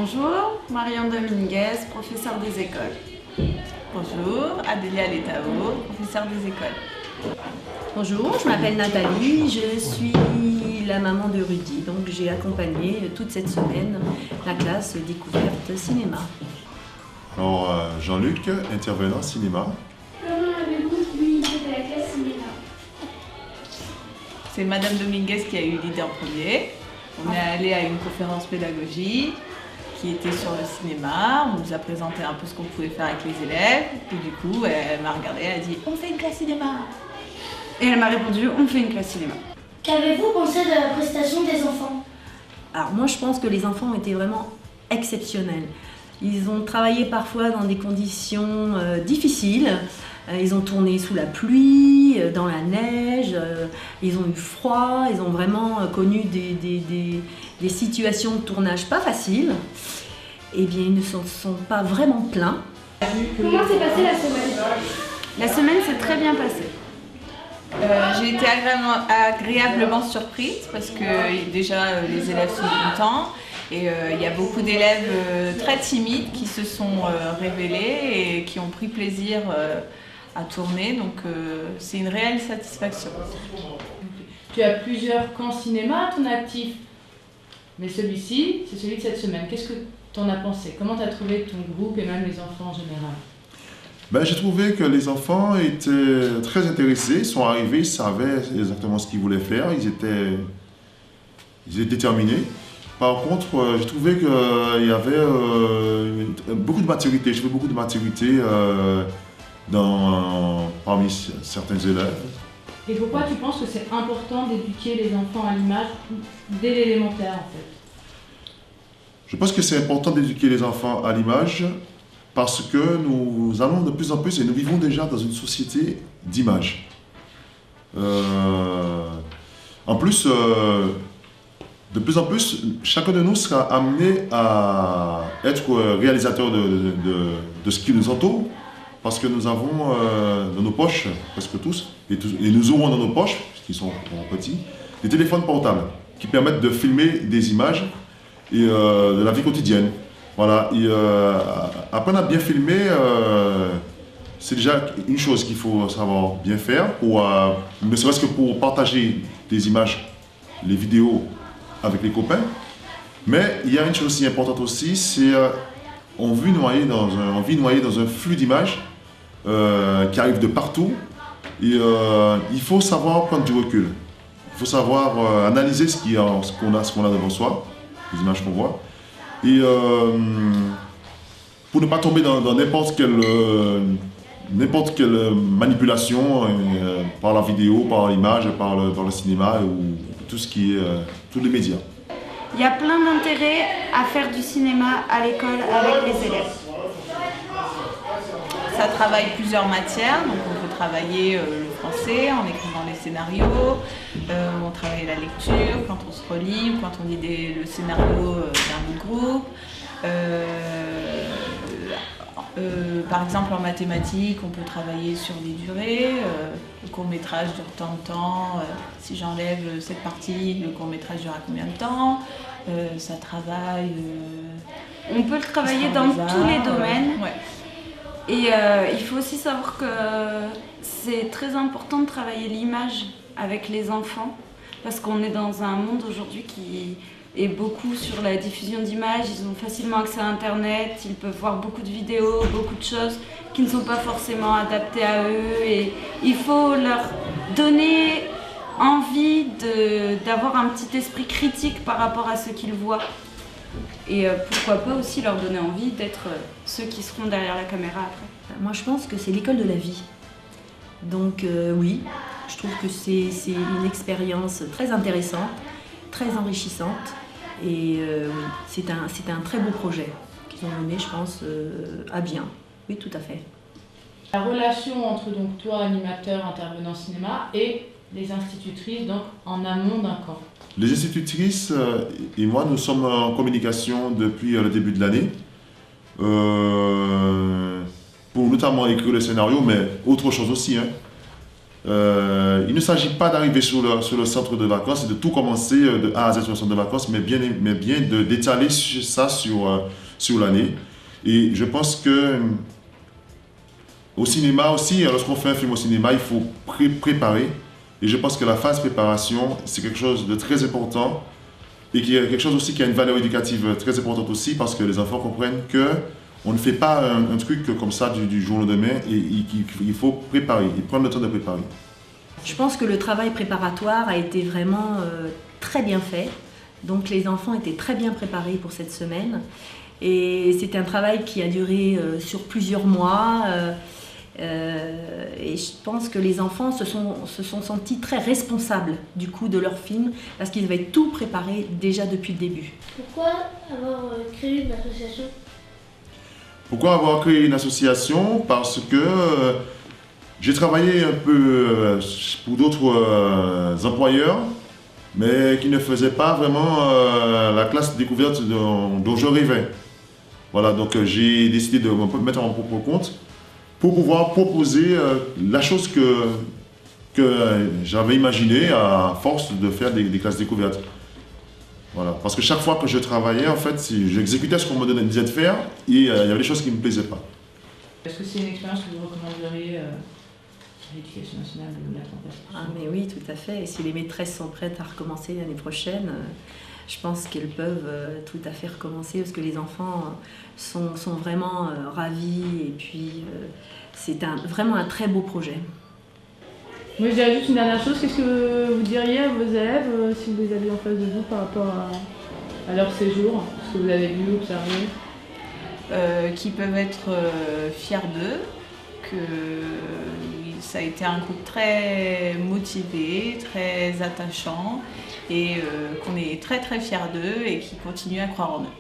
Bonjour, Marion Dominguez, professeure des écoles. Bonjour, Adélia Letao, professeure des écoles. Bonjour, je m'appelle Nathalie, je suis la maman de Rudy, donc j'ai accompagné toute cette semaine la classe découverte cinéma. Alors Jean-Luc, intervenant cinéma. Comment avez-vous eu l'idée de la classe cinéma? C'est Madame Dominguez qui a eu l'idée en premier. On est allé à une conférence pédagogique qui était sur le cinéma. On nous a présenté un peu ce qu'on pouvait faire avec les élèves. Et du coup, elle m'a regardée, elle a dit « On fait une classe cinéma !» Et elle m'a répondu « On fait une classe cinéma !» Qu'avez-vous pensé de la prestation des enfants? Alors moi je pense que les enfants ont été vraiment exceptionnels. Ils ont travaillé parfois dans des conditions difficiles. Ils ont tourné sous la pluie, dans la neige, ils ont eu froid, ils ont vraiment connu des situations de tournage pas faciles. Eh bien, ils ne s'en sont pas vraiment plaints. Comment s'est passée la semaine? La semaine s'est très bien passée. J'ai été agréablement surprise parce que déjà les élèves sont contents. Et il y a beaucoup d'élèves très timides qui se sont révélés et qui ont pris plaisir à tourner, donc c'est une réelle satisfaction. Tu as plusieurs camps cinéma à ton actif, mais celui-ci, c'est celui de cette semaine. Qu'est-ce que tu en as pensé? Comment tu as trouvé ton groupe et même les enfants en général? J'ai trouvé que les enfants étaient très intéressés, ils sont arrivés, ils savaient exactement ce qu'ils voulaient faire, ils étaient déterminés. Par contre, j'ai trouvé qu'il y avait beaucoup de maturité, je trouvais beaucoup de maturité parmi certains élèves. Et pourquoi tu penses que c'est important d'éduquer les enfants à l'image dès l'élémentaire en fait? Je pense que c'est important d'éduquer les enfants à l'image parce que nous allons de plus en plus et nous vivons déjà dans une société d'image. En plus, de plus en plus, chacun de nous sera amené à être réalisateur de ce qui nous entoure, parce que nous avons dans nos poches, presque tous, et nous aurons dans nos poches, qui sont petits, des téléphones portables qui permettent de filmer des images et de la vie quotidienne. Voilà. Et, apprendre à bien filmer, c'est déjà une chose qu'il faut savoir bien faire, ne serait-ce que pour partager des images, les vidéos, avec les copains, mais il y a une chose aussi importante aussi, c'est on vit noyé dans un flux d'images qui arrive de partout, et il faut savoir prendre du recul, il faut savoir analyser ce qu'on a devant soi, les images qu'on voit, et pour ne pas tomber dans n'importe quelle manipulation par la vidéo, par l'image, par le cinéma ou tout ce qui est tous les médias. Il y a plein d'intérêts à faire du cinéma à l'école avec les élèves. Ça travaille plusieurs matières, donc on peut travailler le français en écrivant les scénarios, on travaille la lecture quand on se relie ou quand on lit le scénario d'un autre groupe. Par exemple en mathématiques, on peut travailler sur les durées, le court-métrage dure tant de temps, si j'enlève cette partie, le court-métrage dure combien de temps, ça travaille... On peut le travailler dans tous les domaines. Ouais. Et il faut aussi savoir que c'est très important de travailler l'image avec les enfants, parce qu'on est dans un monde aujourd'hui qui est beaucoup sur la diffusion d'images. Ils ont facilement accès à Internet, ils peuvent voir beaucoup de vidéos, beaucoup de choses qui ne sont pas forcément adaptées à eux. Et il faut leur donner envie d'avoir un petit esprit critique par rapport à ce qu'ils voient. Et pourquoi pas aussi leur donner envie d'être ceux qui seront derrière la caméra après. Moi je pense que c'est l'école de la vie. Donc oui, je trouve que c'est une expérience très intéressante, très enrichissante. Et oui, c'est un très beau projet qu'ils ont mené, je pense, à bien. Oui, tout à fait. La relation entre donc toi, animateur, intervenant cinéma, et les institutrices donc en amont d'un camp. Les institutrices et moi, nous sommes en communication depuis le début de l'année, pour notamment écrire le scénario, mais autre chose aussi, hein, Il ne s'agit pas d'arriver sur le centre de vacances et de tout commencer de A à Z sur le centre de vacances, mais bien d'étaler ça sur l'année. Et je pense que au cinéma aussi, lorsqu'on fait un film au cinéma, il faut préparer. Et je pense que la phase préparation, c'est quelque chose de très important et qui est quelque chose aussi qui a une valeur éducative très importante aussi parce que les enfants comprennent que on ne fait pas un truc comme ça du jour au lendemain et il faut préparer, et prendre le temps de préparer. Je pense que le travail préparatoire a été vraiment très bien fait. Donc les enfants étaient très bien préparés pour cette semaine. Et c'était un travail qui a duré sur plusieurs mois. Et je pense que les enfants se sont sentis très responsables du coup de leur film parce qu'ils avaient tout préparé déjà depuis le début. Pourquoi avoir créé une association? Pourquoi avoir créé une association? Parce que j'ai travaillé un peu pour d'autres employeurs, mais qui ne faisaient pas vraiment la classe découverte dont je rêvais. Voilà, donc j'ai décidé de me mettre à mon propre compte pour pouvoir proposer la chose que j'avais imaginée à force de faire des classes découvertes. Voilà, parce que chaque fois que je travaillais, en fait, j'exécutais ce qu'on me disait de faire et il y avait des choses qui ne me plaisaient pas. Est-ce que c'est une expérience que vous recommanderiez à l'Éducation nationale de mettre en place? Ah mais oui, tout à fait. Et si les maîtresses sont prêtes à recommencer l'année prochaine, je pense qu'elles peuvent tout à fait recommencer parce que les enfants sont vraiment ravis et puis c'est vraiment un très beau projet. Moi, je dirais juste une dernière chose. Qu'est-ce que vous diriez à vos élèves si vous les aviez en face de vous par rapport à leur séjour, ce que vous avez vu, observé? Qui peuvent être fiers d'eux, que ça a été un groupe très motivé, très attachant et qu'on est très très fiers d'eux et qui continuent à croire en eux.